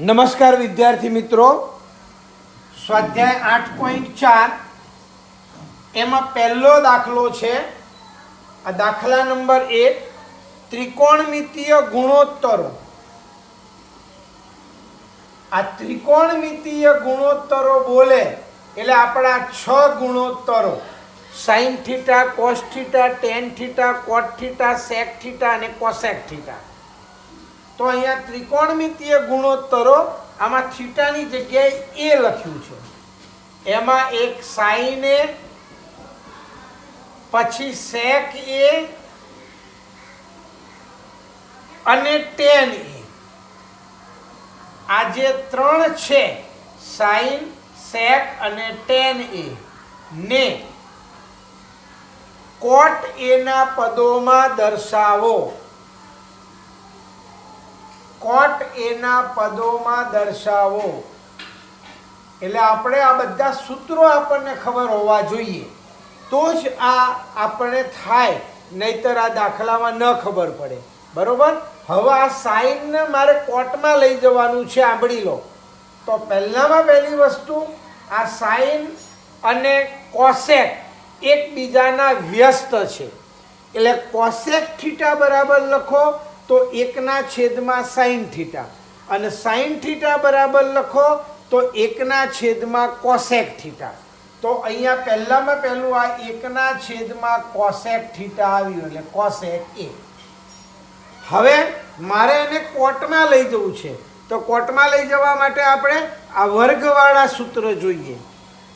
નમસ્કાર વિદ્યાર્થી મિત્રો, સ્વાધ્યાય 8.4 એમાં પહેલો દાખલો છે. આ દાખલા નંબર 1, ત્રિકોણમિતીય ગુણોત્તરો. આ ત્રિકોણમિતીય ગુણોત્તરો બોલે એટલે આપણા 6 ગુણોત્તરો sin theta, cos theta, tan theta, cot theta, sec theta અને cosec થીટા. તો અહીંયા ત્રિકોણમિતીય ગુણોત્તરો, આમાં થીટાની જગ્યાએ a લખ્યું છે. એમાં એક sin a, પછી sec a અને tan a. આ જે ત્રણ છે sin, sec અને tan a ને cot a ના પદોમાં દર્શાવો. cot a ના પદોમાં દર્શાવો એટલે આપણે આ બધા સૂત્રો આપણને ખબર હોવા જોઈએ તો જ આ આપણે થાય, નહીતર આ દાખલામાં ન ખબર પડે. બરોબર. હવે આ સાઈનને મારે કોટમાં લઈ જવાનું છે, સાંભળી લો. તો પહેલામાં પહેલી વસ્તુ, આ સાઈન અને કોસેક એકબીજાના વ્યસ્ત છે એટલે કોસેક થીટા બરાબર લખો તો 1/છેદમાં sin થીટા, અને sin થીટા બરાબર લખો તો 1/છેદમાં cosec થીટા. તો અહીંયા પહેલામાં પહેલું આ 1/છેદમાં cosec થીટા આવ્યું એટલે cosec a. હવે મારે એને કોટમાં લઈ જવું છે, તો કોટમાં લઈ જવા માટે આપણે આ વર્ગવાળા સૂત્ર જોઈએ.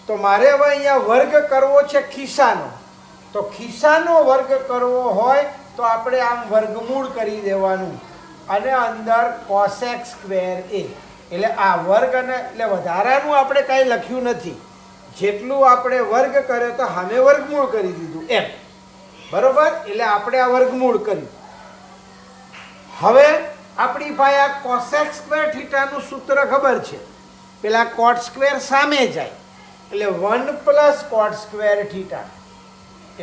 તો મારે હવે અહીંયા વર્ગ કરવો છે ખિસ્સાનો. તો ખિસ્સાનો વર્ગ કરવો હોય તો આપણે આમ વર્ગમૂળ કરી દેવાનું અને અંદર cosec સ્ક્વેર a. એટલે આ વર્ગ અને એટલે વધારાનું આપણે કાંઈ લખ્યું નથી, જેટલું આપણે વર્ગ કર્યો તો સામે વર્ગમૂળ કરી દીધું એમ. બરોબર. એટલે આપણે આ વર્ગમૂળ કર્યું. હવે આપણી પાસે આ cosec સ્ક્વેર થીટાનું સૂત્ર ખબર છે. પેલા cot સ્ક્વેર સામે જાય એટલે 1 + cot સ્ક્વેર થીટા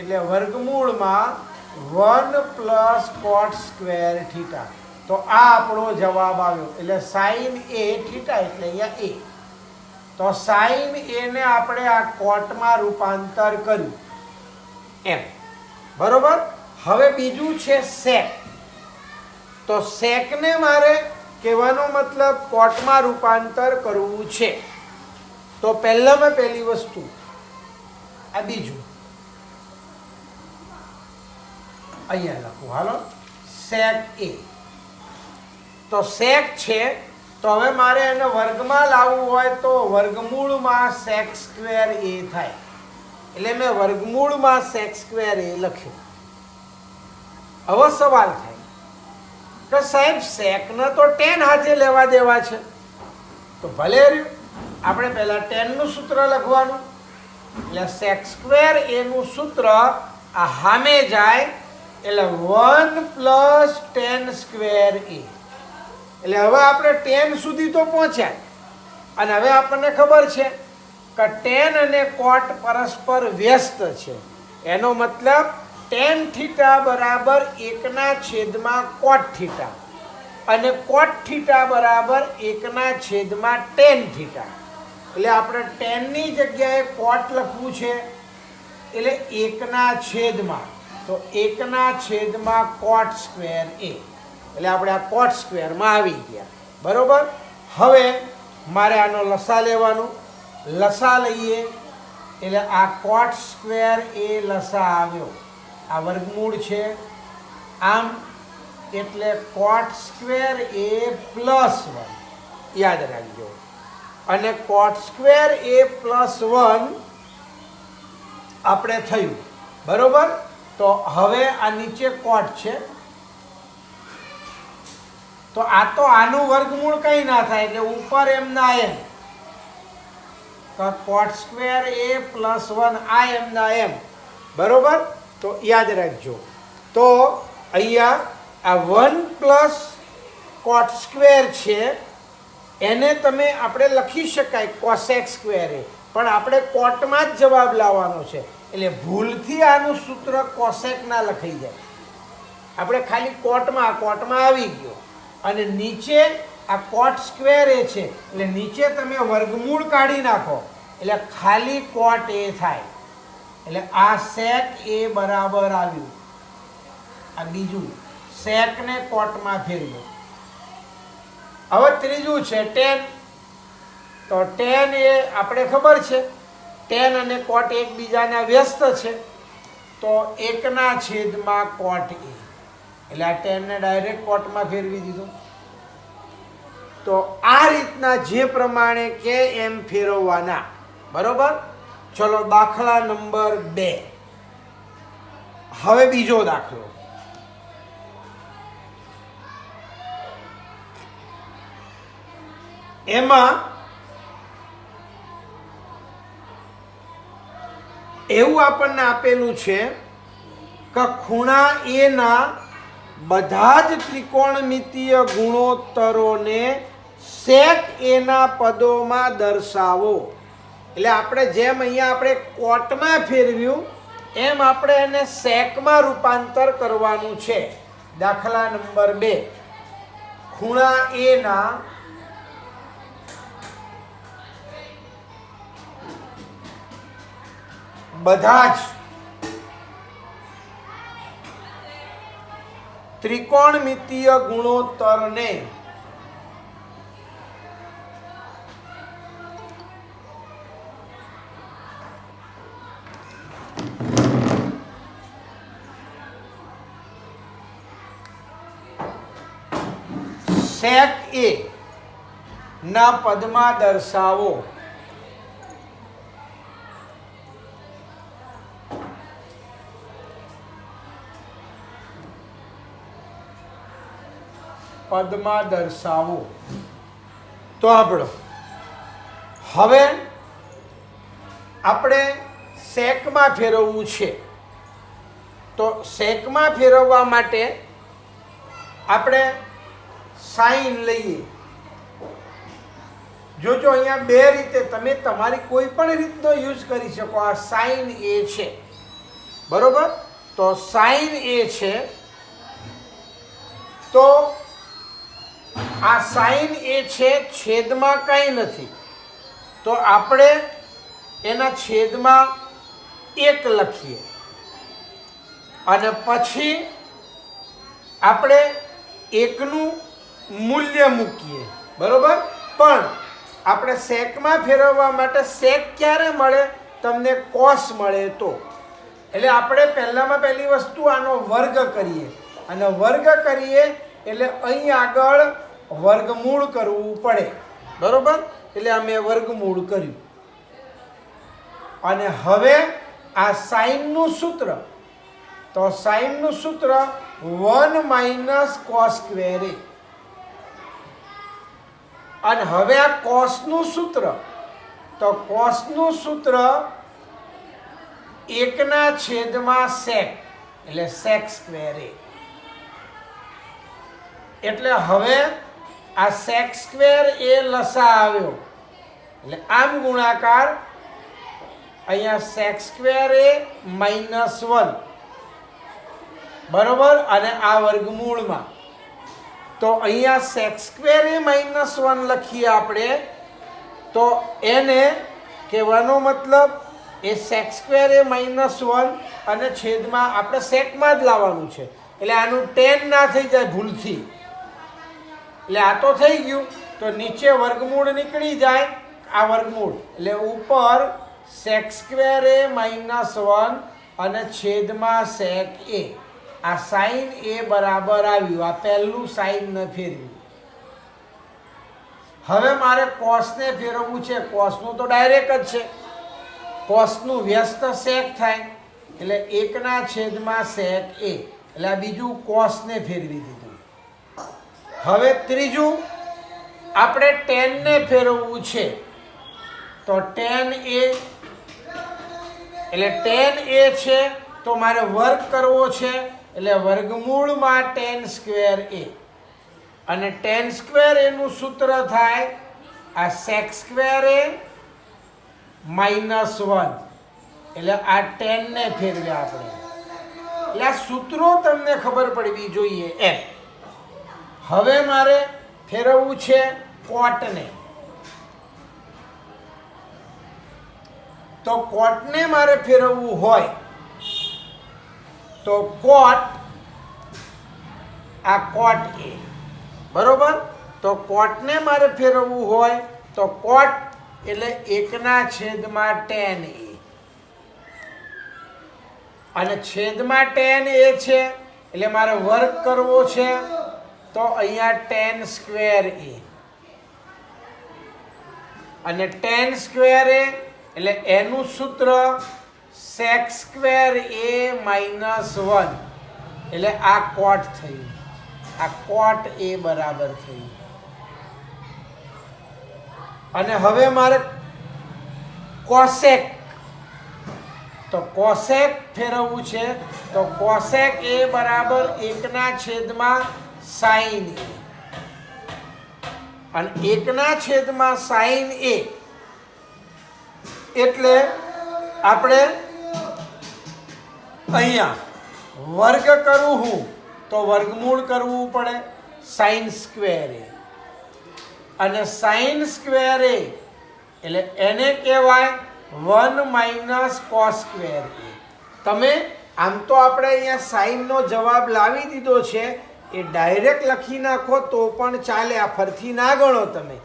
એટલે વર્ગમૂળમાં 1 + cot સ્ક્વેર થીટા. તો આ આપણો જવાબ આવ્યો. એટલે sin a થીટા એટલે અહીંયા a. તો sin a ને આપણે આ કોટમાં રૂપાંતર કર્યું એમ. બરોબર. હવે બીજું છે sec. તો sec ને મારે કહેવાનો મતલબ કોટમાં રૂપાંતર કરવું છે. તો પહેલામાં પહેલી વસ્તુ આ બીજું અહીંયા લખું. હાલો, sec a. તો sec છે તો હવે મારે એને વર્ગમાં લાવવું હોય તો વર્ગમૂળમાં sec સ્ક્વેર a થાય એટલે મેં વર્ગમૂળમાં sec સ્ક્વેર a લખ્યું. હવે સવાલ થાય કે સાહેબ sec ને તો tan હાથે લેવા દેવા છે. તો ભલે આપણે પહેલા tan નું સૂત્ર લખવાનું એટલે sec સ્ક્વેર a નું સૂત્ર આ સામે જાય એટલે 1 + tan સ્ક્વેર a. એટલે હવે આપણે tan સુધી તો પહોંચ્યા અને હવે આપણને ખબર છે કે tan અને cot પરસ્પર વ્યસ્ત છે. એનો મતલબ tan થીટા બરાબર 1/છેદમાં cot થીટા અને cot થીટા બરાબર 1/છેદમાં tan થીટા. એટલે આપણે tan ની જગ્યાએ cot લખવું છે એટલે 1/છેદમાં, તો 1/છેદમાં cot સ્ક્વેર a. એટલે આપણે આ cot સ્ક્વેરમાં આવી ગયા. બરોબર. હવે મારે આનો લસા લેવાનું. લસા લઈએ એટલે આ cot સ્ક્વેર a લસા આવ્યો. આ વર્ગમૂળ છે આમ એટલે cot સ્ક્વેર a + 1 યાદ રાખજો. અને cot સ્ક્વેર a + 1 આપણે થયું. બરોબર. તો હવે આ નીચે cot છે તો આ તો આનું વર્ગમૂળ કંઈ ના થાય એટલે ઉપર એમના એમ. તો cot સ્ક્વેર a + 1 આ એમના એમ. બરોબર. તો યાદ રાખજો. તો અહીંયા આ 1 + cot સ્ક્વેર છે એને તમે આપણે લખી શકાય cosec સ્ક્વેર a, પણ આપણે કોટમાં જ જવાબ લાવવાનો છે એટલે ભૂલથી આનું સૂત્ર cosec ના લખાઈ જાય. આપણે ખાલી કોટમાં આવી ગયો અને નીચે આ કોટ સ્ક્વેર એ છે એટલે નીચે તમે વર્ગમૂળ કાઢી નાખો એટલે ખાલી કોટ એ થાય. એટલે આ સેક એ બરાબર આવ્યું. આ બીજું સેકને કોટમાં ફેરવ્યો. હવે ત્રીજું છે ટેન. તો ટેન એ આપણે ખબર છે ટેન અને કોટ એકબીજાના વ્યસ્ત છે. તો 1/છેદમાં કોટ એ એટલે આ ટેનને ડાયરેક્ટ કોટમાં ફેરવી દીધો. તો આ રીતના જે પ્રમાણે કે એમ ફેરવવાના. બરોબર. ચલો દાખલા નંબર 2. હવે બીજો દાખલો. એમાં એવું આપણને આપેલું છે કે ખૂણા એ ના બધા જ ત્રિકોણમિતીય ગુણોત્તરોને સેક એ ના પદોમાં દર્શાવો. એટલે આપણે જેમ અહીંયા આપણે કોટમાં ફેરવ્યું એમ આપણે એને સેકમાં રૂપાંતર કરવાનું છે. દાખલા નંબર 2. ખૂણા એ ના બધા જ ત્રિકોણમિતીય ગુણોત્તરને સેક એ ના પદમાં દર્શાવો. પદમાં દર્શાવો. તો આપણો હવે આપણે સેકમાં ફેરવવું છે. તો સેકમાં ફેરવવા માટે આપણે સાઈન લઈએ. જોજો અહીંયા બે રીતે તમે તમારી કોઈ પણ રીતનો યુઝ કરી શકો. આ સાઈન એ છે. બરોબર. તો સાઈન એ છે તો આ સાઈન એ છે છેદમાં કંઈ નથી તો આપણે એના છેદમાં 1 લખીએ અને પછી આપણે 1નું મૂલ્ય મૂકીએ. બરોબર. પણ આપણે સેકમાં ફેરવવા માટે સેક ક્યારે મળે? તમને કોસ મળે તો. એટલે આપણે પહેલામાં પહેલી વસ્તુ આનો વર્ગ કરીએ અને વર્ગ કરીએ એટલે અહીં આગળ વર્ગમૂળ કરવું પડે. બરોબર. એટલે અમે વર્ગમૂળ કર્યું અને હવે આ સાઈનનું સૂત્ર. તો સાઈનનું સૂત્ર 1 - cos સ્ક્વેર એ. અને હવે આ કોસનું સૂત્ર. તો કોસનું સૂત્ર 1/છેદમાં સેક એટલે સેક સ્ક્વેર એ. એટલે હવે આ સેક સ્ક્વેર એ લસા આવ્યો એટલે આમ ગુણાકાર અહીંયા સેક સ્ક્વેર એ -1. બરોબર. અને આ વર્ગમૂળમાં તો અહીંયા સેક સ્ક્વેર એ -1 લખીએ આપણે. તો એને કહેવાનો મતલબ એ સેક સ્ક્વેર એ -1 અને છેદમાં આપણે સેકમાં જ લાવવાનું છે. એટલે આનું tan ના થઈ જાય ભૂલથી. એટલે આ તો થઈ ગયું. તો નીચે વર્ગમૂળ નીકળી જાય. આ વર્ગમૂળ એટલે ઉપર સેક સ્ક્વેર એ -1 અને છેદમાં સેક એ. આ સાઈન એ બરાબર આવ્યું. આ પહેલું સાઈન ને ફેરવ્યું. હવે મારે કોસને ફેરવવું છે. કોસનું તો ડાયરેક્ટ જ છે. કોસનું વ્યસ્ત સેક થાય એટલે 1/છેદમાં સેક એ. એટલે આ બીજું કોસને ફેરવી દીધું. હવે ત્રીજું આપણે ટેનને ફેરવવું છે. તો tan એ એટલે tan એ છે તો મારે વર્ગ કરવો છે એટલે વર્ગમૂળમાં tan સ્ક્વેર એ. અને tan સ્ક્વેર એનું સૂત્ર થાય આ sec સ્ક્વેર એ -1. એટલે આ tan ને ફેરવ્યા આપણે. એટલે આ સૂત્રો તમને ખબર પડવી જોઈએ એમ. હવે મારે ફેરવવું છે કોટને, તો કોટને મારે ફેરવવું હોય તો કોટ, આ કોટ એ, બરોબર. તો કોટને મારે ફેરવવું હોય તો કોટ એટલે 1/tan એ, અને છેદમાં tan એ છે એટલે મારે વર્ગ કરવો છે તો અહીંયા tan સ્ક્વેર એ, અને tan સ્ક્વેર એ એટલે એનું સૂત્ર sec સ્ક્વેર a માઇનસ 1, એટલે આ કોટ થયું, આ કોટ એ બરાબર થયું. અને હવે મારે કોસેક, તો કોસેક ફેરવવું છે તો કોસેક એ બરાબર 1/sin a, અને 1/sin a એટલે આપણે અહીંયા વર્ગ કરવું હું તો વર્ગમૂળ કરવું પડે sin સ્ક્વેર એ, અને sin સ્ક્વેર એ એટલે એને કહેવાય 1 - cos સ્ક્વેર એ. તમે આમ તો આપણે અહીંયા સાઈનનો જવાબ લાવી દીધો છે, એ ડાયરેક્ટ લખી નાખો તો પણ ચાલે, આ ફરથી ના ગણો તમે.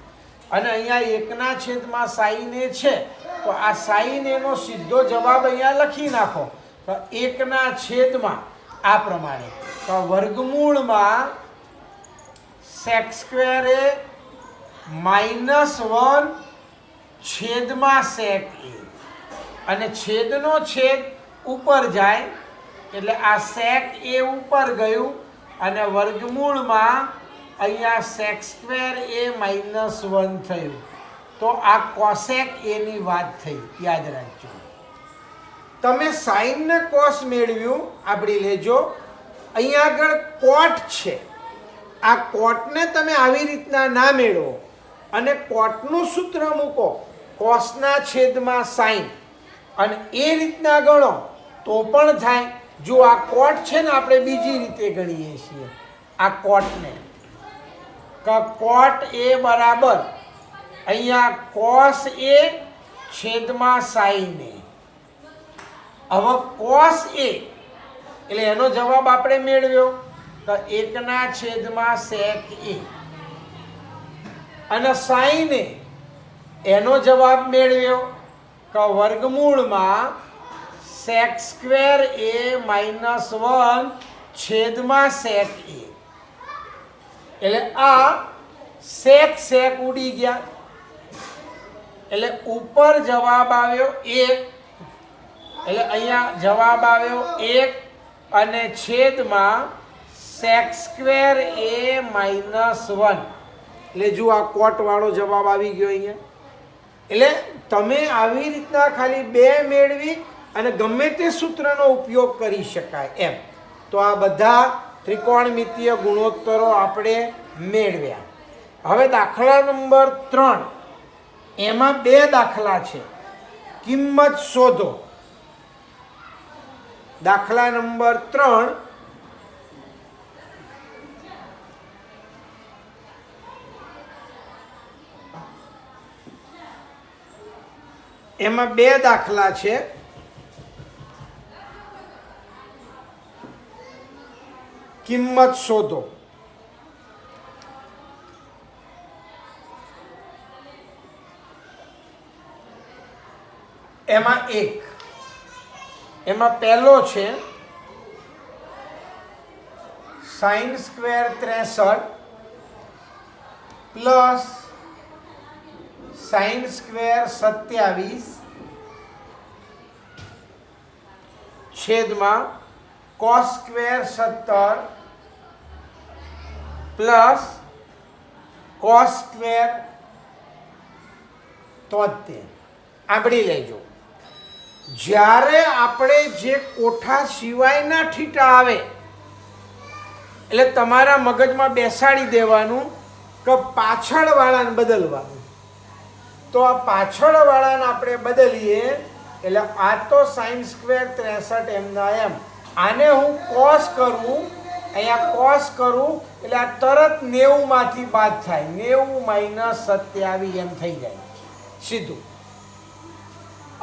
અને અહીંયા 1/sin એ છે તો આ sin એનો સીધો જવાબ અહીંયા લખી નાખો, તો 1/, આ પ્રમાણે. તો વર્ગમૂળમાં sec સ્ક્વેર એ -1 છેદમાં sec એ, અને છેદનો છેદ ઉપર જાય એટલે આ sec એ ઉપર ગયું, અને વર્ગમૂળમાં અહીંયા sec સ્ક્વેર એ -1 થયું. તો આ cosec a ની વાત થઈ, યાદ રાખજો. તમે sin ને cos મેળવ્યું, આપણી લેજો. અહીંયા આગળ કોટ છે, આ કોટને તમે આવી રીતના ના મેળવો અને કોટનું સૂત્ર મૂકો કોસના છેદમાં સાઈન, અને એ રીતના ગણો તો પણ થાય. જો આ કોટ છે ને, આપણે બીજી રીતે ગણીએ છીએ આ કોટને, કોટ એ બરાબર અહીંયા cos a છેદમાં sin a. હવે cos a એટલે એનો જવાબ આપણે મેળવ્યો તો 1/sec a, અને sin a એનો જવાબ મેળવ્યો તો વર્ગમૂળમાં sec સ્ક્વેર a -1 છેદમાં sec a. એટલે આ sec ઉડી ગયા, એટલે ઉપર જવાબ આવ્યો 1, એટલે અહીંયા જવાબ આવ્યો 1, અને છેદમાં sec સ્ક્વેર a -1, એટલે જો આ કોટ વાળો જવાબ આવી ગયો અહીંયા. એટલે તમે આવી રીતના ખાલી 2 મેળવી અને ગમે તે સૂત્રનો ઉપયોગ કરી શકાય એમ. તો આ બધા ત્રિકોણમિતીય ગુણોત્તરો આપણે મેળવ્યા. હવે દાખલા નંબર 3, એમાં 2 દાખલા છે, કિંમત શોધો. દાખલા નંબર 3 એમાં 2 દાખલા છે. કિંમત શોધો. એમાં એમાં પહેલો છે sin square 63 plus sin square 27 છેદમાં cos square 17 plus cos square 73. આંબળી લેજો. જ્યારે આપણે જે કોઠા સિવાયના થીટા આવે એટલે તમારા મગજમાં બેસાડી દેવાનું કે પાછળવાળાને બદલવાનું. તો આ પાછળવાળાને આપણે બદલીએ એટલે આ તો sin સ્ક્વેર 63 એમના એમ, આને હું cos કરું અહીંયા કોસ કરું એટલે આ તરત 90 માંથી બાદ થાય, 90 - 27 એમ થઈ જાય સીધું.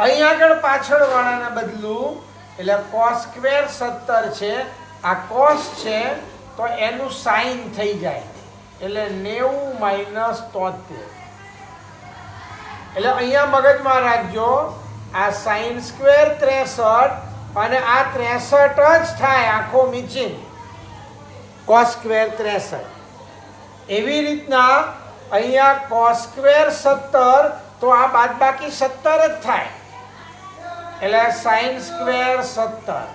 અહીં આગળ પાછળ વાળાને બદલું એટલે કોસ સ્ક્વેર 17 છે, આ કોસ છે તો એનું સાઈન થઈ જાય એટલે 90 - 73. એટલે અહીંયા મગજમાં રાખજો આ સાઈન સ્ક્વેર 63 અને આ 63 જ થાય આખો મીચીન કોસ સ્ક્વેર 63. એવી રીતના અહીંયા કોસ સ્ક્વેર 17 તો આ બાદબાકી 17 જ થાય એટલે સાઈન સ્ક્વેર 17.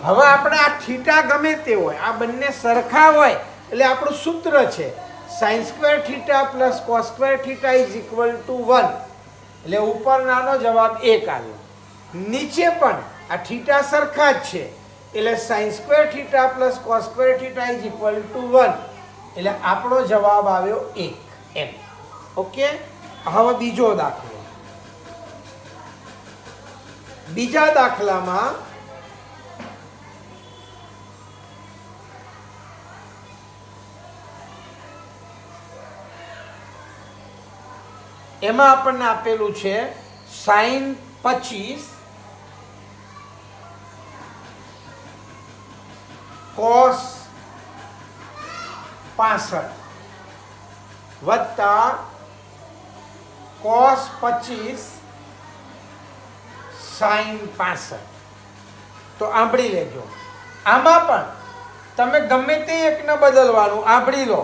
હવે આપણે આ થીટા ગમે તે હોય, આ બંને સરખા હોય એટલે આપણું સૂત્ર છે sine square theta plus cos square theta is equal to 1. એટલે ઉપરનાનો જવાબ 1 આવ્યો. નીચે પણ આ થીટા સરખા જ છે એટલે sine square theta plus cos square theta is equal to 1. એટલે આપણો જવાબ આવ્યો 1 એમ. ઓકે. હવે બીજો દાખલો. બીજા દાખલામાં એમાં આપણને આપેલું છે સાઈન 25 કોસ 65 વત્તા કોસ 25 સાઈન 65. તો આંબળી લેજો. આમાં પણ તમે ગમે તે એકને બદલવાનું, આંબળી લો.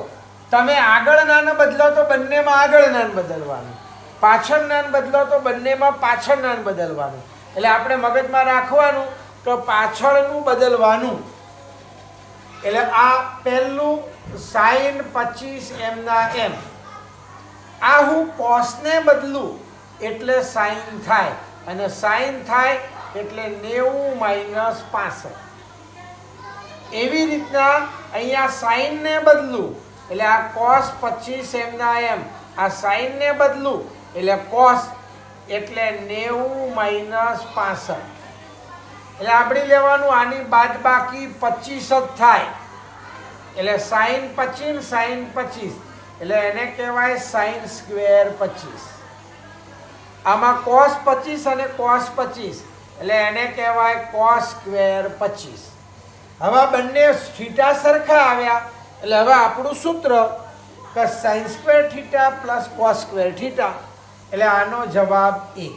તમે આગળનાને બદલો તો બંનેમાં આગળનાને બદલવાનું, પાછળનાને બદલો તો બંનેમાં પાછળનાને બદલવાનું. એટલે આપણે મગજમાં રાખવાનું કે પાછળનું બદલવાનું. એટલે આ પહેલું સાઈન 25 એમના એમ. આ હું કોસને બદલું એટલે સાઈન થાય અને સાઈન થાય એટલે 90 - 65. એવી રીતના અહીંયા સાઈનને બદલું એટલે આ કોસ 25 એમના એમ, આ સાઈનને બદલું એટલે કોસ એટલે 90 - 65. એટલે આપણે લેવાનું આની બાદબાકી 25 જ થાય એટલે સાઈન 25 સાઈન 25 એટલે એને કહેવાય સાઈન સ્ક્વેર 25. આમાં કોસ 25 અને કોસ 25 એટલે એને કહેવાય કોસ સ્ક્વેર 25. હવે બંને થીટા સરખા આવ્યા એટલે હવે આપણું સૂત્ર કે sine square theta plus cos square theta એટલે આનો જવાબ 1.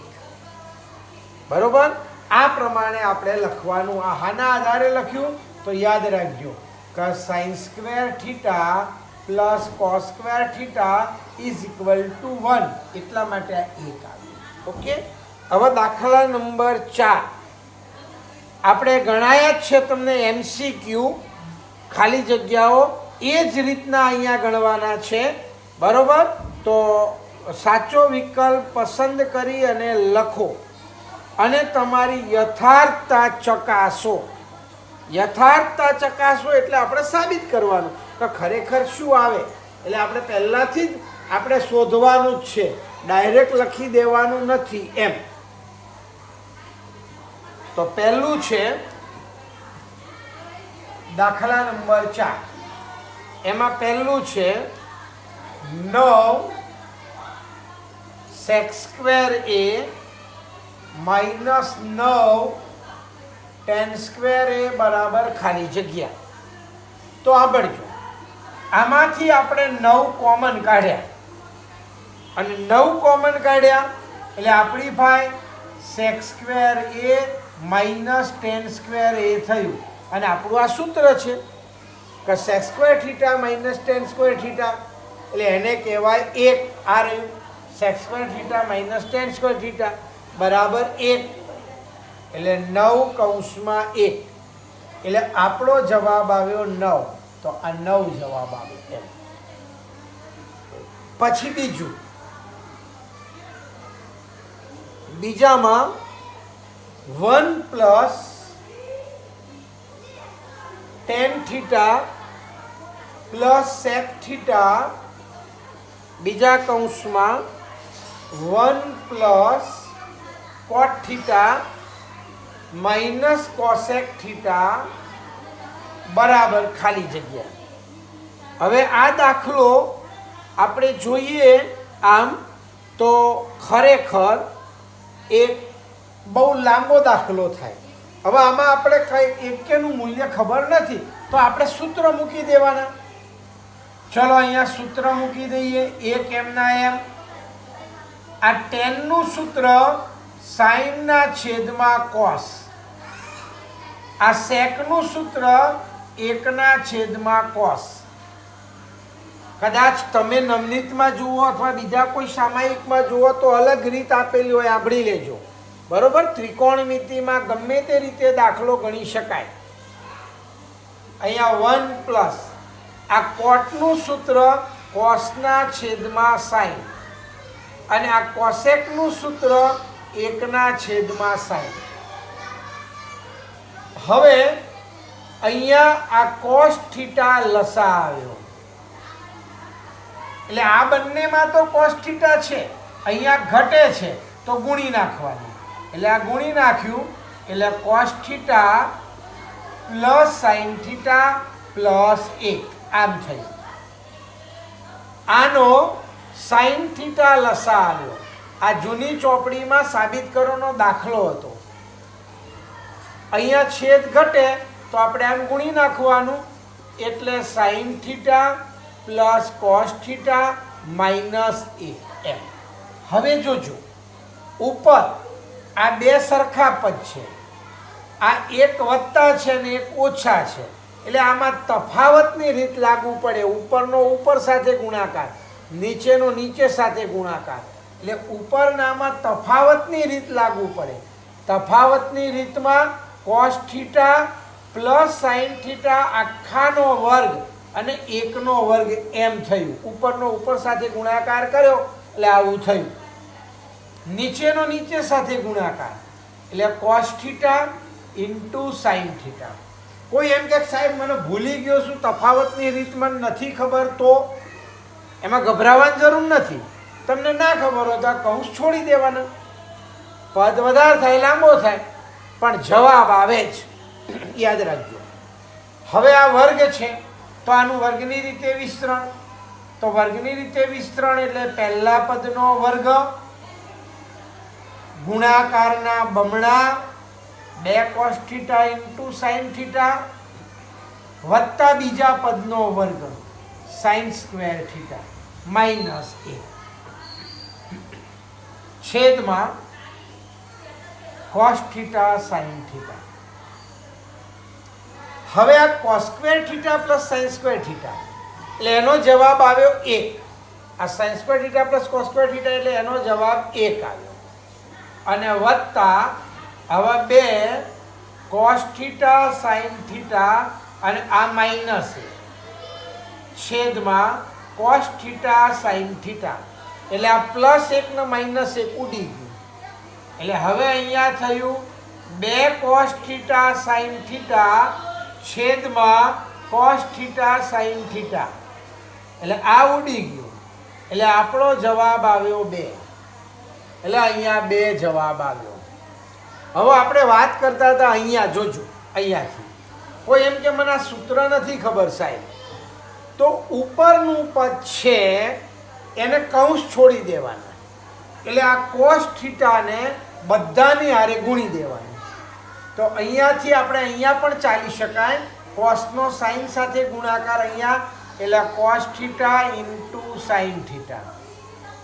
બરોબર. આ પ્રમાણે આપણે લખવાનું. આ હાના આધારે લખ્યું તો યાદ રાખજો કે sine square theta plus cos square theta is equal to 1. એટલા માટે આ 1 આવ્યું. ઓકે. હવે દાખલા નંબર 4 આપણે ગણાયા જ છે તમને MCQ ખાલી જગ્યાઓ એ જ રીતના અહીંયા ગણવાના છે. બરોબર. તો સાચો વિકલ્પ પસંદ કરી અને લખો અને તમારી યથાર્થતા ચકાસો. યથાર્થતા ચકાસો એટલે આપણે સાબિત કરવાનું કે ખરેખર શું આવે. એટલે આપણે પહેલાંથી જ આપણે શોધવાનું જ છે, ડાયરેક્ટ લખી દેવાનું નથી એમ. તો પહેલું છે દાખલા નંબર 4. એમાં પહેલું છે 9 sec square a minus 9 tan square a બરાબર ખાલી જગ્યા. તો આગળજો આમાંથી આપણે 9 કોમન કાઢ્યા અને 9 કોમન કાઢ્યા એટલે આપણી ભાઈ sec square a minus tan square a થયું. અને આપણું આ સૂત્ર છે કે sec square theta minus tan square theta એટલે એને કહેવાય 1. આ રહ્યું sec square theta minus tan square theta બરાબર 1 એટલે 9 કૌંસમાં 1 એટલે આપણો જવાબ આવ્યો 9. તો આ 9 જવાબ આવ્યો એમ. પછી બીજામાં 1 plus tan theta plus sec theta બીજા કૌંસમાં 1 plus cot theta minus cosec theta બરાબર ખાલી જગ્યા. હવે આ દાખલો આપણે જોઈએ આમ તો ખરેખર એક બહુ લાંબો દાખલો થાય. હવે આમાં આપણે કઈ એકેનું મૂલ્ય ખબર નથી તો આપણે સૂત્ર મૂકી દેવાના. ચલો અહીંયા સૂત્ર મૂકી દઈએ. એક એમના એમ આ ટેનનું સૂત્ર સાઈનના છેદમાં કોસ, આ સેકનું સૂત્ર એકના છેદમાં કોસ. કદાચ તમે નવનીતમાં જુઓ અથવા બીજા કોઈ સામાયિકમાં જુઓ તો અલગ રીત આપેલી હોય, સાંભળી લેજો. બરોબર, ત્રિકોણમિતિમાં ગમે તે રીતે દાખલો ગણી શકાય. અહીંયા 1 પ્લસ આ કોટનું સૂત્ર કોસના છેદમાં સાઈન અને આ કોસેકનું સૂત્ર એકના છેદમાં સાઈન. હવે અહીંયા આ કોસ થીટા લસા આવ્યો એટલે આ બંનેમાં તો કોસ થીટા છે, અહીંયા ઘટે છે તો ગુણી નાખવાનું. એટલે આ ગુણી નાખ્યું એટલે cos theta plus sine theta plus 1 આમ થયું. આનો સાઈન થીટા લસા આવ્યો. આ જૂની ચોપડીમાં સાબિત કરવાનો દાખલો હતો. અહીંયા છેદ ઘટે તો આપણે આમ ગુણી નાખવાનું એટલે sine theta plus cos theta minus 1 એમ. હવે જોજો ઉપર આ બે સરખા પદ છે, આ એક વત્તા છે ને એક ઓછા છે એટલે આમાં તફાવતની રીત લાગુ પડે. ઉપરનો ઉપર સાથે ગુણાકાર, નીચેનો નીચે સાથે ગુણાકાર એટલે ઉપરનામાં તફાવતની રીત લાગુ પડે. તફાવતની રીતમાં cos theta plus sine theta આખાનો વર્ગ અને 1નો વર્ગ એમ થયું. ઉપરનો ઉપર સાથે ગુણાકાર કર્યો એટલે આવું થયું. નીચેનો નીચે સાથે ગુણાકાર એટલે cos theta into sine theta. કોઈ એમ કે સાહેબ મને ભૂલી ગયો છું, તફાવતની રીત મને નથી ખબર, તો એમાં ગભરાવાની જરૂર નથી. તમને ના ખબર હોય તો આ કૌંસ છોડી દેવાના. પદ વધારે થાય, લાંબો થાય, પણ જવાબ આવે જ, યાદ રાખજો. હવે આ વર્ગ છે તો આનું વર્ગની રીતે વિસ્તરણ. તો વર્ગની રીતે વિસ્તરણ એટલે પહેલા પદનો વર્ગ ગુણાકારના બમણા 2 cos theta into sine theta વત્તા બીજા પદનો વર્ગ સાઈન સ્ક્વેર થીટા માઇનસ 1 છેદમાં કોસ થીટા સાઈન થીટા. હવે આ cos square theta plus sine square theta એટલે એનો જવાબ આવ્યો 1. આ sine square theta plus cos square theta એટલે એનો જવાબ 1 આવ્યો. અને વત્તા હવે 2 કોસ થીટા સાઈન થીટા અને આ માઇનસ છેદમાં કોસ થીટા સાઈન થીટા એટલે આ પ્લસ 1 ને માઇનસ 1 ઉડી ગયું. એટલે હવે અહીંયા થયું 2 કોસ થીટા સાઈન થીટા છેદમાં કોસ થીટા સાઈન થીટા એટલે આ ઉડી ગયું. એટલે આપણો જવાબ આવ્યો 2. એટલે અહીંયા 2 જવાબ આવ્યો. હવે આપણે વાત કરતા હતા અહીંયા, જોજો અહીંયાથી. કોઈ એમ કે મને આ સૂત્ર નથી ખબર સાહેબ, તો ઉપરનું પદ છે એને કૌંસ છોડી દેવાના. એટલે આ કોસ થીટાને બધાની હારે ગુણી દેવાનું. તો અહીંયાથી આપણે અહીંયા પણ ચાલી શકાય. કોસનો સાઈન સાથે ગુણાકાર અહીંયા એટલે cos theta into sine theta.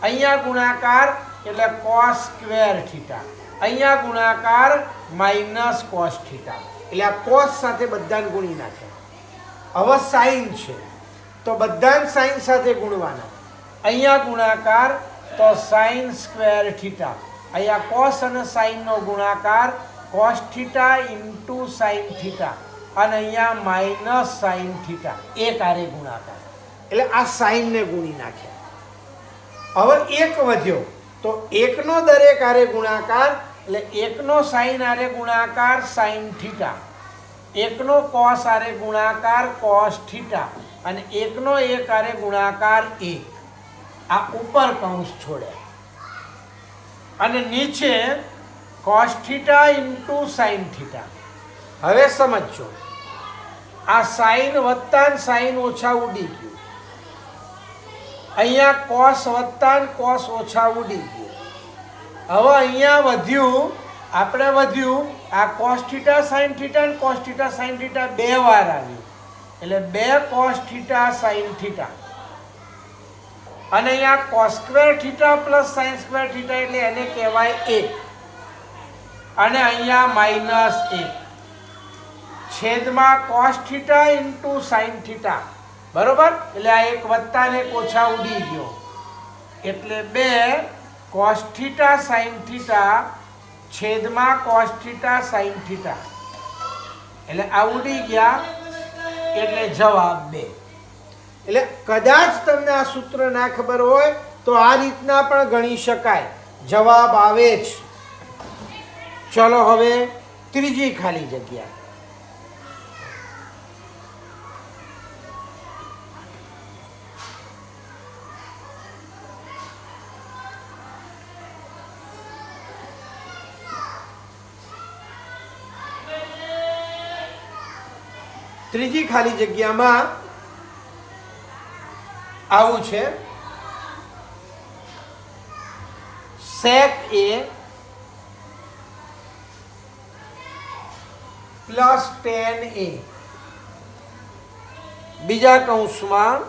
અહીંયા ગુણાકાર એટલે કોસ સ્ક્વેર થીટા. અહીંયા ગુણાકાર માઇનસ કોસ થીટા. એટલે આ કોસ સાથે બધાને ગુણી નાખે. હવે સાઈન છે તો બધાને સાઈન સાથે ગુણવાના. અહીંયા ગુણાકાર તો સાઈન સ્ક્વેર થીટા. અહીંયા કોસ અને સાઈનનો ગુણાકાર cos theta into sine theta અને અહીંયા માઇનસ સાઈન થીટા. એક આરે ગુણાકાર એટલે આ સાઈનને ગુણી નાખ્યા. હવે 1 વધ્યો તો 1નો દરેક આરે ગુણાકાર એટલે 1નો સાઈન આરે ગુણાકાર સાઈન થીટા, 1નો કોસ આરે ગુણાકાર કોસ થીટા અને 1નો 1 આરે ગુણાકાર 1. આ ઉપર કૌંસ છોડ્યા અને નીચે cos theta into sine theta. હવે સમજો આ સાઈન વત્તા ને સાઈન ઓછા ઉડી ગયું. અહીંયા કોસ વત્તા ને કોસ ઓછા ઉડી ગયું. હવે અહીંયા વધ્યું, આપણે વધ્યું આ કોસ થીટા સાઈન થીટા ને કોસ થીટા સાઈન થીટા 2 વાર આવ્યું એટલે 2 કોસ થીટા સાઈન થીટા. અને અહીંયા cos square theta plus sine square theta એટલે એને કહેવાય 1. અને અહીંયા -1 છેદમાં cos theta into sine theta. બરોબર, એટલે આ 1 વત્તા ને 1 ઓછા ઉડી ગયો એટલે 2 કોસ થીટા સાઈન થીટા છેદમાં કોસ થીટા સાઈન થીટા. એટલે આ ઉડી ગયા એટલે જવાબ 2. એટલે કદાચ તમને આ સૂત્ર ના ખબર હોય તો આ રીતના પણ ગણી શકાય, જવાબ આવે જ. ચલો હવે ત્રીજી ખાલી જગ્યા. ત્રીજી ખાલી જગ્યામાં આવું છે, sec a plus tan a બીજા કૌંસમાં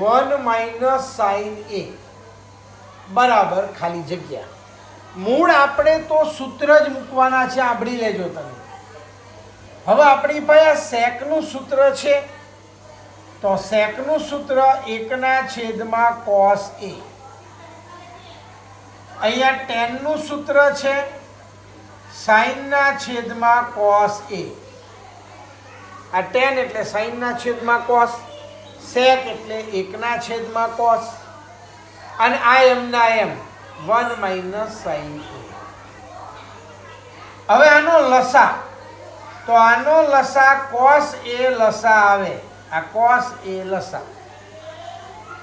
1 માઇનસ સાઇન a બરાબર ખાલી જગ્યા. મૂળ આપણે તો સૂત્ર જ મૂકવાના છે, સાંભળી લેજો તમે. હવે આપણી પાસે સેકનું સૂત્ર છે તો સેકનું સૂત્ર 1/છેદમાં cos a. અહીંયા ટેનનું સૂત્ર છે sin/છેદમાં cos a. આ ટેન એટલે sin/છેદમાં cos, sec એટલે 1/છેદમાં cos અને આ એમના એમ 1 માઇનસ sin a. હવે આનો લસા, તો આનો લસા cos a લસા આવે, આ cos a લસા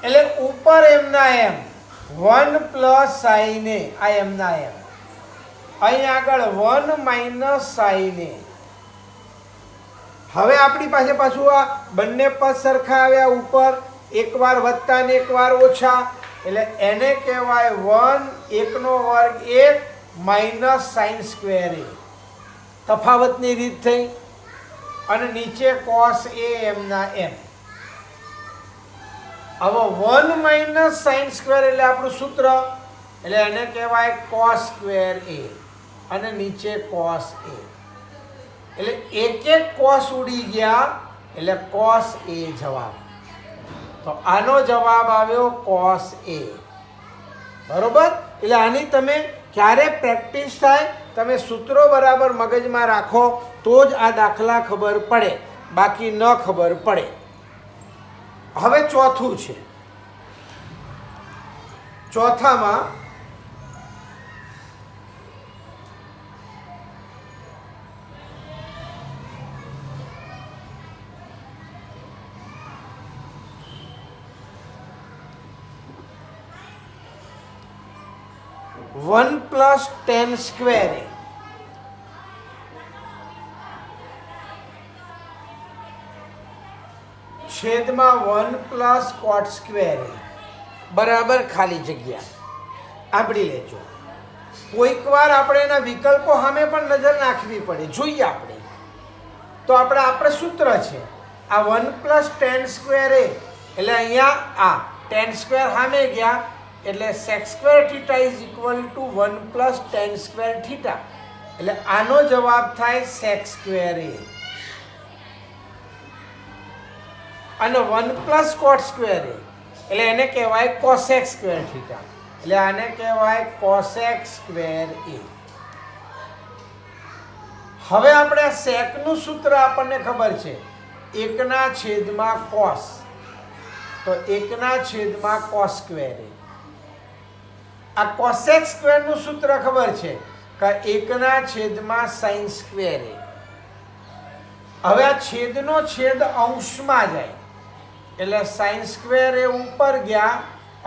એટલે ઉપર એમના એમ 1 પ્લસ sin a, આ એમના એમ. અહીં આગળ 1 માઇનસ sin a. હવે આપણી પાસે પાછું આ બંને પદ સરખા આવ્યા, ઉપર એકવાર વત્તા ને એકવાર ઓછા એટલે એને કહેવાય 1 1/2 1 માઇનસ સાઇન સ્ક્વેર a. તફાવતની રીત થઈ. અને નીચે cos a એમના એમ. હવે 1 માઇનસ સાઇન સ્ક્વેર એટલે આપણું સૂત્ર, એટલે એને કહેવાય cos સ્ક્વેર a અને નીચે cos a. એટલે એક cos ઉડી ગયા એટલે cos a જવાબ. તો આનો જવાબ આવ્યો cos a. બરોબર, એટલે આની તમે ક્યારે પ્રેક્ટિસ થાય, તમે સૂત્રો બરાબર મગજમાં રાખો તો જ આ દાખલા ખબર પડે, બાકી ન ખબર પડે. હવે ચોથું છે, ચોથામાં वन प्लस टेन स्क्वेर है छेद में 1 प्लस कॉट स्क्वेर है बराबर खाली जग्या. आपड़ी लेजो कोईक वार आपणे एना विकल्पो सामे पण नजर नाखवी पड़े, जोईए आपणे. तो आपणे सूत्र छे आ 1 प्लस टेन स्क्वेर ए એટલે અહીંયા આ टेन स्क्वेर सामे गया એટલે sec square theta is equal to 1 plus ten square theta. એટલે આનો જવાબ થાય sec સ્ક્વેર એ. અને 1 પ્લસ cot સ્ક્વેર એ એટલે એને કહેવાય cosec સ્ક્વેર થીટા. એટલે આને કહેવાય cosec સ્ક્વેર એ. હવે આપણે આ sec નું સૂત્ર આપણને ખબર છે 1/છેદમાં cos, તો 1/છેદમાં cos સ્ક્વેર એ. આ કોસેક સ્ક્વેરનું સૂત્ર ખબર છે કે 1/છેદમાં સાઇન સ્ક્વેર એ. હવે આ છેદનો છેદ અંશમાં જાય એટલે સાઇન સ્ક્વેર એ ઉપર ગયા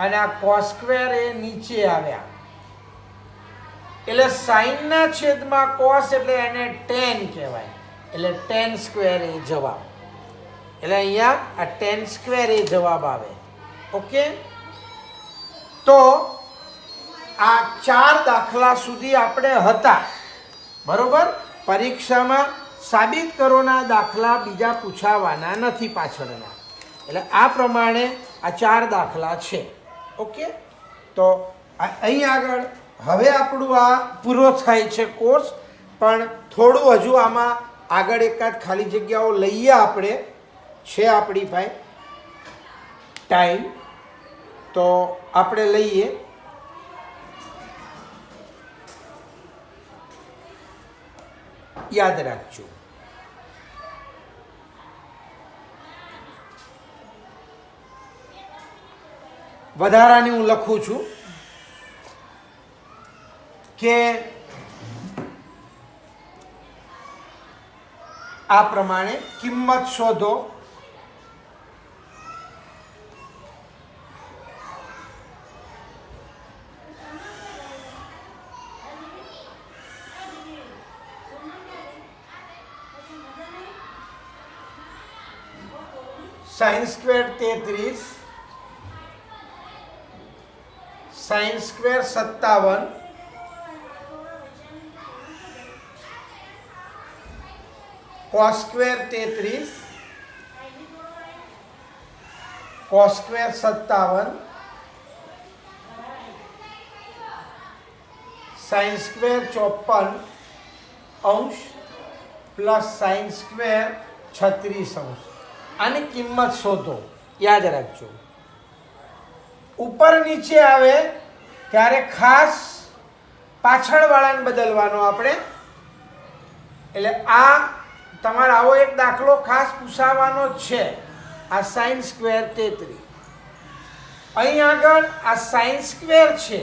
અને આ કોસ સ્ક્વેર એ નીચે આવ્યા. એટલે સાઇનના છેદમાં કોસ એટલે એને ટેન કહેવાય. એટલે ટેન સ્ક્વેર એ જવાબ. એટલે અહીંયા આ ટેન સ્ક્વેર એ જવાબ આવે. ઓકે, તો આ 4 દાખલા સુધી આપણે હતા. બરોબર, પરીક્ષામાં સાબિત કરોના દાખલા બીજા પૂછાવાના નથી પાછળના. એટલે આ પ્રમાણે આ 4 દાખલા છે. ઓકે, તો અહીં આગળ હવે આપણું આ પૂરો થાય છે કોર્સ. પણ થોડું હજુ આમાં આગળ એકાદ ખાલી જગ્યાઓ લઈએ આપણે, છે આપણી પાસે ટાઈમ, તો આપણે લઈએ. યાદ રાખજો, વધારાની હું લખું છું કે આ પ્રમાણે કિંમત શોધો. Sine square 33, sine square 57, cos square 33, cos square 57, sine square 54 અંશ પ્લસ સાઇન સ્ક્વેર 36 અંશ. આની કિંમત શોધો. યાદ રાખજો, ઉપર નીચે આવે ત્યારે ખાસ પાછળવાળાને બદલવાનો આપણે. એટલે આ તમારે આવો એક દાખલો ખાસ પૂછાવાનો જ છે. આ સાઇન સ્ક્વેર 33, અહીં આગળ આ સાઇન સ્ક્વેર છે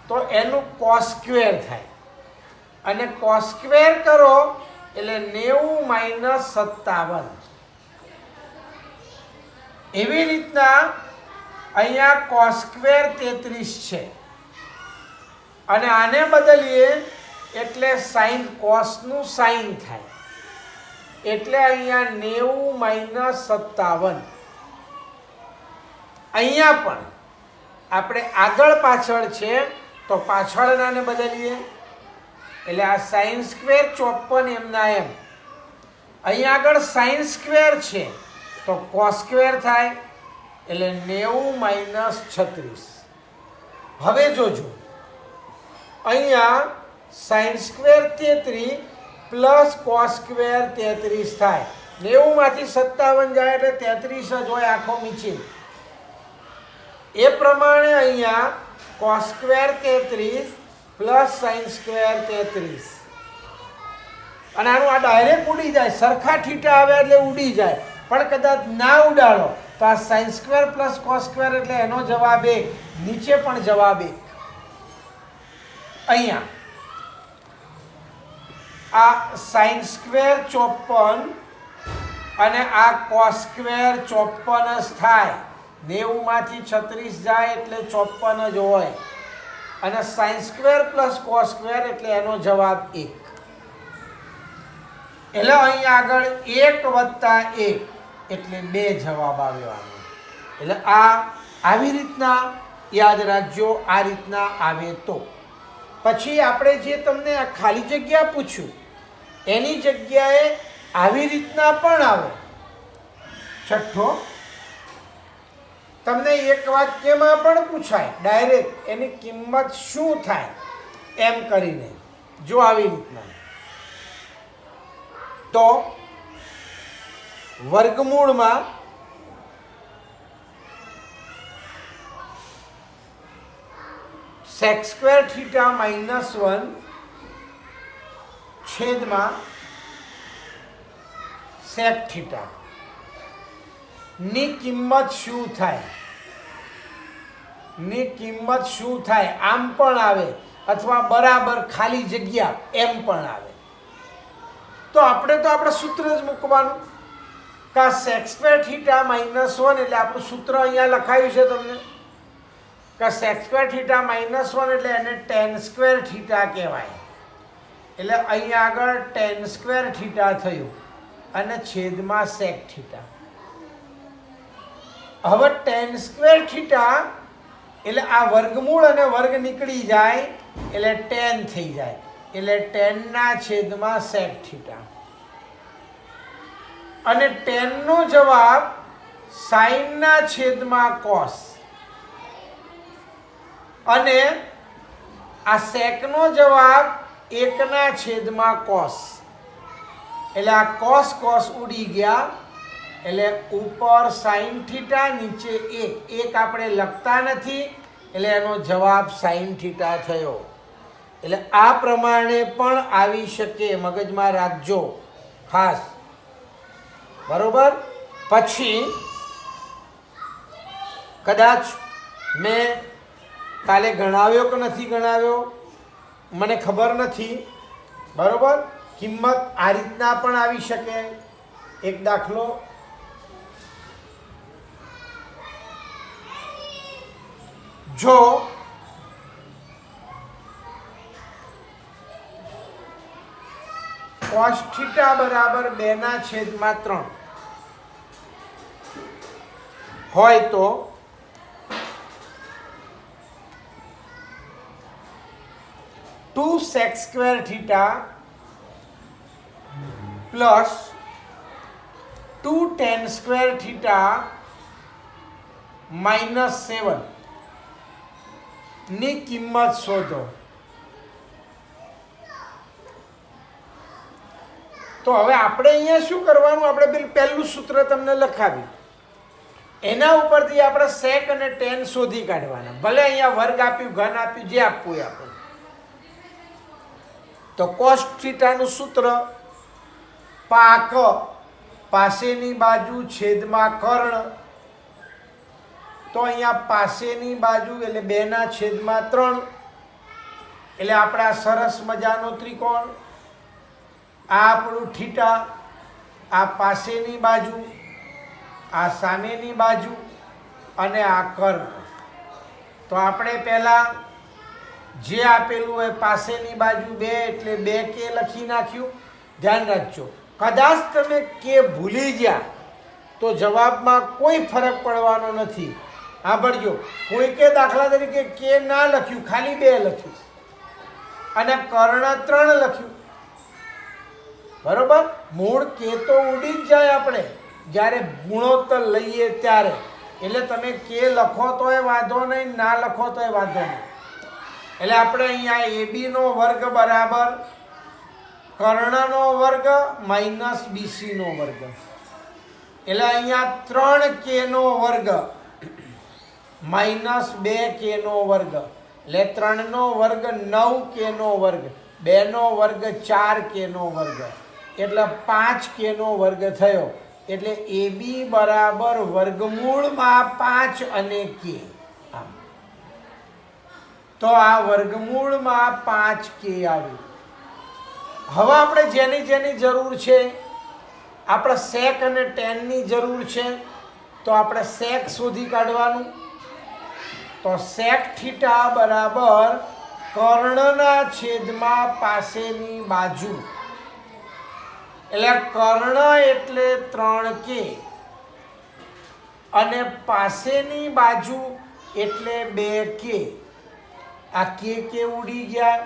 તો એનું કોસ સ્ક્વેર થાય, અને કોસ સ્ક્વેર કરો એટલે 90 - 57. એવી રીતના અહીંયા કોસ સ્ક્વેર 33 છે, અને આને બદલીએ એટલે સાઈન કોસનું સાઈન થાય, એટલે અહીંયા 90 - 57. અહીંયા પણ આપણે આગળ પાછળ છે તો પાછળનાને બદલીએ એટલે આ સાઈન સ્ક્વેર 54 એમના એમ. અહીંયા આગળ સાઈન સ્ક્વેર છે તો કોસ સ્ક્વેર થાય એટલે 90 - 36. હવે જોજો, અહીંયા sine square 33 plus cos square 33 થાય. 90 માંથી 57 જાય એટલે 33 જ હોય આખો મીચી. એ પ્રમાણે અહીંયા cos square 33 plus sine square 33, અને આનું આ ડાયરેક્ટ ઉડી જાય. સરખા થીટા આવે એટલે ઉડી જાય, પણ કદાચ ના ઉડાડો તો આ sine square plus cos square એટલે એનો જવાબ 1, નીચે પણ જવાબ 1. અહીંયા આ સાઇન સ્ક્વેર 54 અને આ કોસ સ્ક્વેર 54 જ થાય. 90 માંથી 36 જાય એટલે 54 જ હોય, અને sine square plus cos square એટલે એનો જવાબ 1. એટલે અહીંયા આગળ 1 + 1 એટલે 2 જવાબ આવ્યો આનો. એટલે આવી રીતના યાદ રાખજો, આ રીતના આવે તો. પછી આપણે જે તમને આ ખાલી જગ્યા પૂછ્યું એની જગ્યાએ આવી રીતના પણ આવે. છઠ્ઠો, તમને એક વાક્યમાં પણ પૂછાય ડાયરેક્ટ એની કિંમત શું થાય એમ કરીને, જો આવી રીતના. તો વર્ગમૂળમાં sec સ્ક્વેર થીટા -1 છેદમાં sec થીટા ની કિંમત શું થાય? ની કિંમત શું થાય આમ પણ આવે, અથવા બરાબર ખાલી જગ્યા એમ પણ આવે. તો આપણે સૂત્ર જ મૂકવાનું કે sec સ્ક્વેર થીટા -1 એટલે આપણું સૂત્ર અહીંયા લખાયું છે તમને કે sec સ્ક્વેર થીટા -1 એટલે એને tan સ્ક્વેર થીટા કહેવાય. એટલે અહીંયા આગળ tan સ્ક્વેર થીટા થયું. અને છેદમાં સેક થીટા. હવે ટેન સ્ક્વેર થીટા એટલે આ વર્ગમૂળ અને વર્ગ નીકળી જાય એટલે ટેન થઈ જાય, એટલે ટેનના છેદમાં સેક થીટા. અને ટેનનો જવાબ સાઈનના છેદમાં કોસ, અને આ સેકનો જવાબ 1ના છેદમાં કોસ. એટલે આ કોસ કોસ ઉડી ગયા, એટલે ઉપર સાઈન થીટા, નીચે 1 આપણે લખતા નથી એટલે એનો જવાબ સાઈન થીટા થયો. એટલે આ પ્રમાણે પણ આવી શકે, મગજમાં રાખજો ખાસ, બરોબર. પછી કદાચ મેં કાલે ગણાવ્યો કે નથી ગણાવ્યો મને ખબર નથી, બરોબર. કિંમત આ રીતના પણ આવી શકે. એક દાખલો, જો cos θ બરાબર 2/3 હોય તો two sec square theta plus 2 tan square theta -7 ની કિંમત શોધો. તો હવે આપણે અહીંયા શું કરવાનું, આપણે પહેલું સૂત્ર તમને લખાવ્યું, એના ઉપરથી આપણે સેક અને ટેન શોધી કાઢવાના. ભલે અહીંયા વર્ગ આપ્યું, ઘન આપ્યું, જે આપવું એ આપણે. તો cos થીટાનું સૂત્ર પાક પાસેની બાજુ છેદમાં કર્ણ. તો અહીંયા પાસેની બાજુ એટલે 2/3, એટલે આપણા સરસ મજાનો ત્રિકોણ. આ આપણું થીટા, આ પાસેની બાજુ, આ સામેની બાજુ અને આ કર્ણ. તો આપણે પહેલાં જે આપેલું હોય પાસેની બાજુ 2 એટલે 2k લખી નાખ્યું. ધ્યાન રાખજો, કદાચ તમે કે ભૂલી ગયા તો જવાબમાં કોઈ ફરક પડવાનો નથી. સાંભળજો, કોઈ કે દાખલા તરીકે કે ના લખ્યું, ખાલી 2 લખ્યું અને કર્ણ 3 લખ્યું, બરોબર. મૂળ કે તો ઉડી જ જાય આપણે જ્યારે ગુણોત્તર લઈએ ત્યારે. એટલે તમે કે લખો તોય વાંધો નહીં, ના લખો તોય વાંધો નહીં. એટલે આપણે અહીંયા AB નો વર્ગ બરાબર કર્ણનો વર્ગ માઇનસ BC નો વર્ગ, એટલે અહીંયા 3k નો વર્ગ માઇનસ 2k નો વર્ગ, એટલે 3 નો વર્ગ 9k નો વર્ગ, 2 નો વર્ગ 4k નો વર્ગ, એટલે 5k નો વર્ગ થયો. એટલે AB બરાબર વર્ગમૂળમાં 5 અને k. આમ તો આ વર્ગમૂળમાં 5k આવ્યું. હવે આપણે જેની જેની જરૂર છે, આપણે સેક અને ટેનની જરૂર છે, તો આપણે સેક શોધી કાઢવાનું. તો સેક થીટા બરાબર કર્ણના છેદમાં પાસેની બાજુ, એટલે કર્ણ એટલે 3k અને પાસેની બાજુ એટલે 2k. આ કે ઉડી ગયા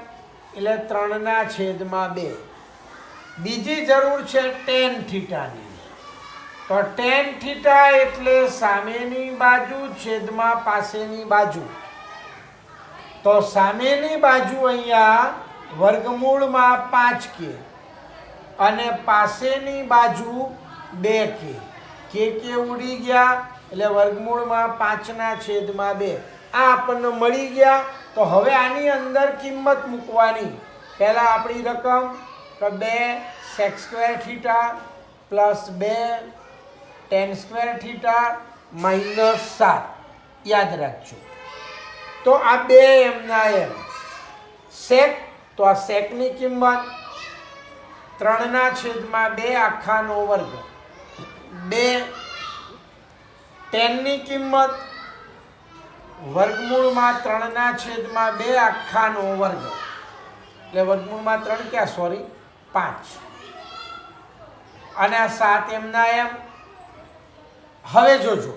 એટલે 3/2. બીજી જરૂર છે ટેન થીટાની. તો ટેન થીટા એટલે સામેની બાજુ છેદમાં પાસેની બાજુ. તો સામેની બાજુ અહીંયા વર્ગમૂળમાં 5k અને પાસેની બાજુ 2k. કે ઉડી ગયા એટલે વર્ગમૂળમાં 5/2. આ આપણને મળી ગયા. તો હવે આની અંદર કિંમત મૂકવાની. પહેલાં આપણી રકમ તો 2 sec square theta plus 2 tan square theta -7. યાદ રાખજો. તો આ 2 એમના એમ. સેક, તો આ સેકની કિંમત 3/2 આખાનો વર્ગ. 2 ટેનની કિંમત વર્ગમૂળમાં 3/2 આખાનો વર્ગ, એટલે વર્ગમૂળમાં 3 ક્યાં, સોરી 5. અને આ 7 એમના એમ. હવે જોજો,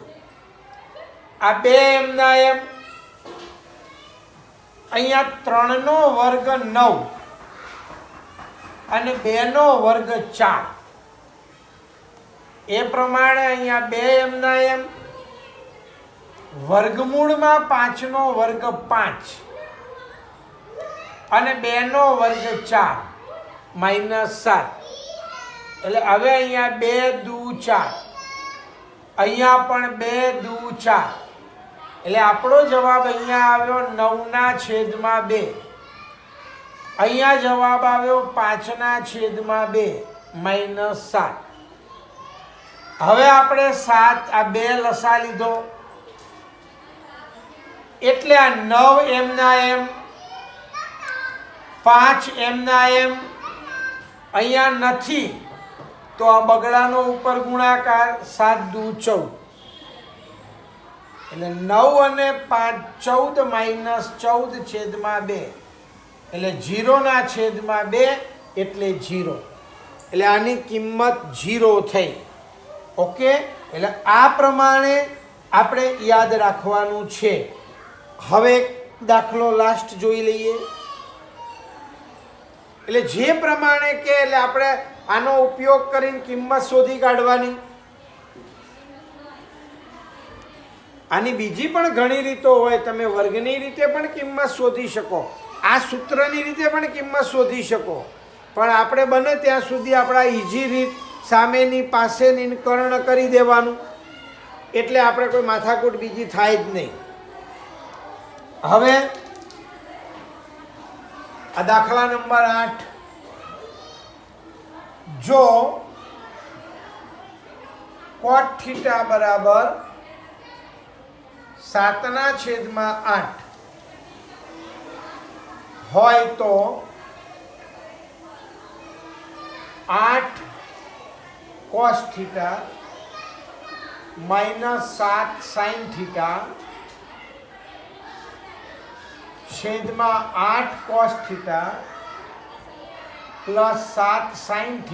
આ 2 એમના એમ, અહીંયા 3 નો વર્ગ 9 અને 2 નો વર્ગ 4. એ પ્રમાણે અહીંયા 2 એમના એમ, વર્ગમૂળમાં 5 નો વર્ગ 5 અને 2 નો વર્ગ 4 -7. એટલે હવે અહીંયા 2 દુ 4, અહીંયા પણ 2 દુ 4. એટલે આપણો જવાબ અહીંયા આવ્યો 9/2. અહીંયા જવાબ આવ્યો 5/2 -7. હવે આપણે 7 આ 2 લસા લીધો એટલે આ 9 એમના એમ, 5 એમના એમ અહીંયા નથી તો આ બગડાનો ઉપર ગુણાકાર 7 દુ 14. એટલે 9 અને 5 14 -14/2 એટલે 0/2 એટલે 0. એટલે આની કિંમત 0 થઈ. ઓકે, એટલે આ પ્રમાણે આપણે યાદ રાખવાનું છે. હવે દાખલો લાસ્ટ જોઈ લઈએ. એટલે જે પ્રમાણે કે એટલે આપણે આનો ઉપયોગ કરીને કિંમત શોધી કાઢવાની. આની બીજી પણ ઘણી રીતો હોય. તમે વર્ગની રીતે પણ કિંમત શોધી શકો, આ સૂત્રની રીતે પણ કિંમત શોધી શકો, પણ આપણે બને ત્યાં સુધી આપણા ઈઝી રીત સામેની પાસેની કર્ણ કરી દેવાનું, એટલે આપણે કોઈ માથાકૂટ બીજી થાય જ નહીં. હવે આ દાખલા નંબર 8. જો cot θ બરાબર 7/8 હોય તો 8 cos θ -7 sin θ છેદમાં 8 cos θ પ્લસ 7 sin θ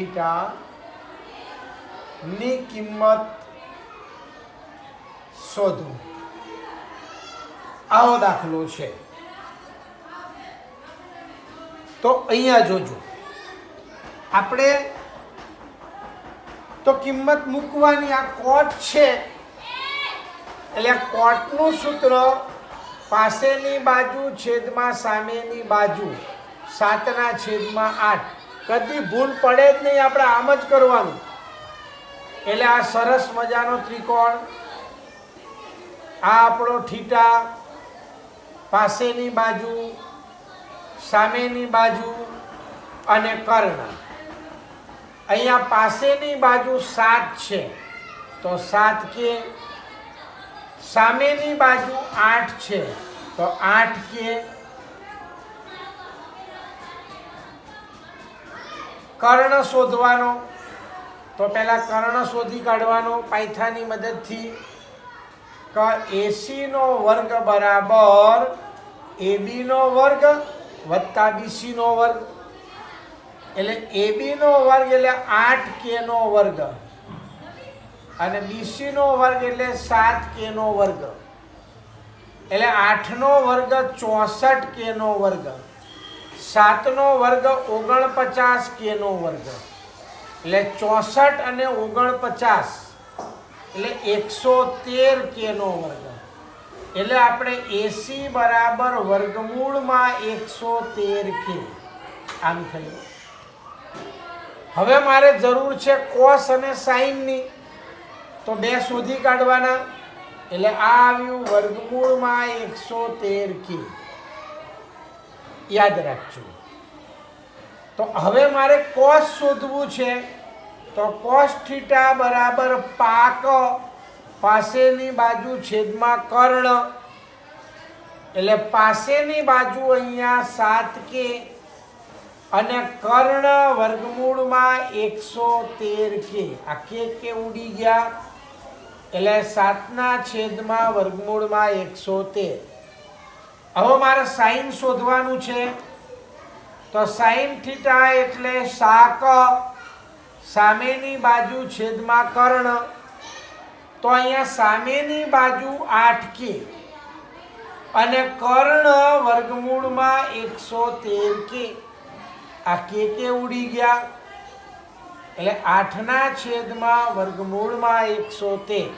ની કિંમત શોધો. આવો દાખલો છે. તો અહીંયા જોજો, આપણે તો કિંમત મૂકવાની. આ કોટ છે એટલે કોટનું સૂત્ર પાસેની બાજુ છેદમાં સામેની બાજુ 7/8. કદી ભૂલ પડે જ નહીં, આપણે આમ જ કરવાનું. એટલે આ સરસ મજાનો ત્રિકોણ, આ આપણો થીટા, પાસેની બાજુ, સામેની બાજુ અને કર્ણ. અહીંયા પાસેની બાજુ 7 છે તો 7 કે, સામેની બાજુ 8 છે તો 8 કે. કર્ણ શોધવાનો તો પહેલા કર્ણ શોધી કાઢવાનો પાયથાની મદદથી. AC નો વર્ગ બરાબર AB નો વર્ગ વત્તા BC નો વર્ગ. એટલે AB નો વર્ગ એટલે 8K નો વર્ગ અને BC નો વર્ગ એટલે 7K નો વર્ગ. એટલે 8 નો વર્ગ 64K નો વર્ગ, 7 નો વર્ગ 49K નો વર્ગ. એટલે 64 અને 49 એટલે 113K નો વર્ગ. એટલે આપણે AC બરાબર વર્ગમૂળમાં 113K આમ થયું. હવે મારે જરૂર છે કોસ અને સાઈનની, તો 2 શોધી કાઢવાના. એટલે આ આવ્યું વર્ગમૂળમાં 113K. યાદ રાખજો. તો હવે મારે કોસ શોધવું છે તો cos θ બરાબર પાક, પાસેની બાજુ છેદમાં કર્ણ. એટલે પાસેની બાજુ અહીંયા 7K અને કર્ણ વર્ગમૂળમાં 113K. આ કે ઉડી ગયા એટલે 7/છેદમાં વર્ગમૂળમાં 113. હવે મારે સાઈન શોધવાનું છે તો sin θ એટલે શાક, સામેની બાજુ છેદમાં કર્ણ, તો અહીંયા સામેની બાજુ 8k અને કર્ણ વર્ગમૂળમાં 113k. આ કે ઉડી ગયા એટલે 8ના છેદમાં વર્ગમૂળમાં 113.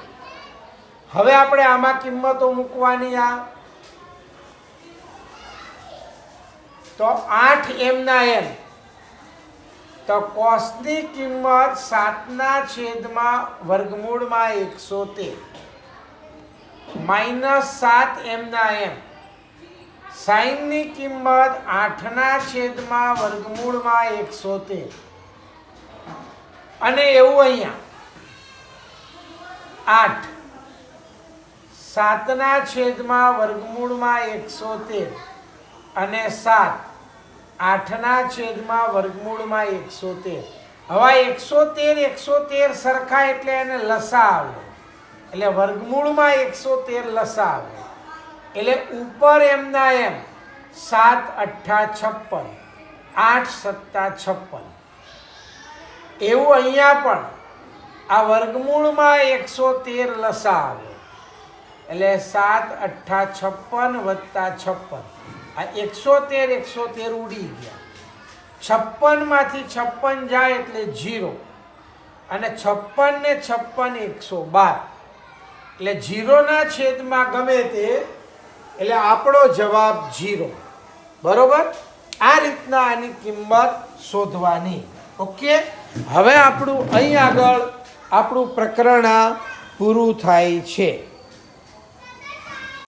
હવે આપણે આમાં કિંમતો મૂકવાની. આ તો 8 એમના એમ, તો કોસની કિંમત 7ના છેદમાં વર્ગમૂળમાં 113 માઇનસ 7 એમના એમ. સાઈનની કિંમત 8ના છેદમાં વર્ગમૂળમાં 113 અને એવું અહીંયા 8 7ના છેદમાં વર્ગમૂળમાં 113 અને 7 8ના છેદમાં વર્ગમૂળમાં 113. હવે 113 સરખા એટલે એને લસા આવે, એટલે વર્ગમૂળમાં 113 લસા આવે એટલે ઉપર એમના એમ 7 8 56 8 7 56. એવું અહીંયા પણ આ વર્ગમૂળમાં 113 લસા આવે એટલે 7 8 56 વત્તા 56. આ 113 ઉડી ગયા. 56 માંથી 56 જાય એટલે 0 અને 56 ને 56 112 એટલે 0ના છેદમાં ગમે તે એટલે આપણો જવાબ 0. બરોબર. આ રીતના આની કિંમત શોધવાની. ઓકે. હવે આપણું અહીં આગળ આપણું પ્રકરણ પૂરું થાય છે.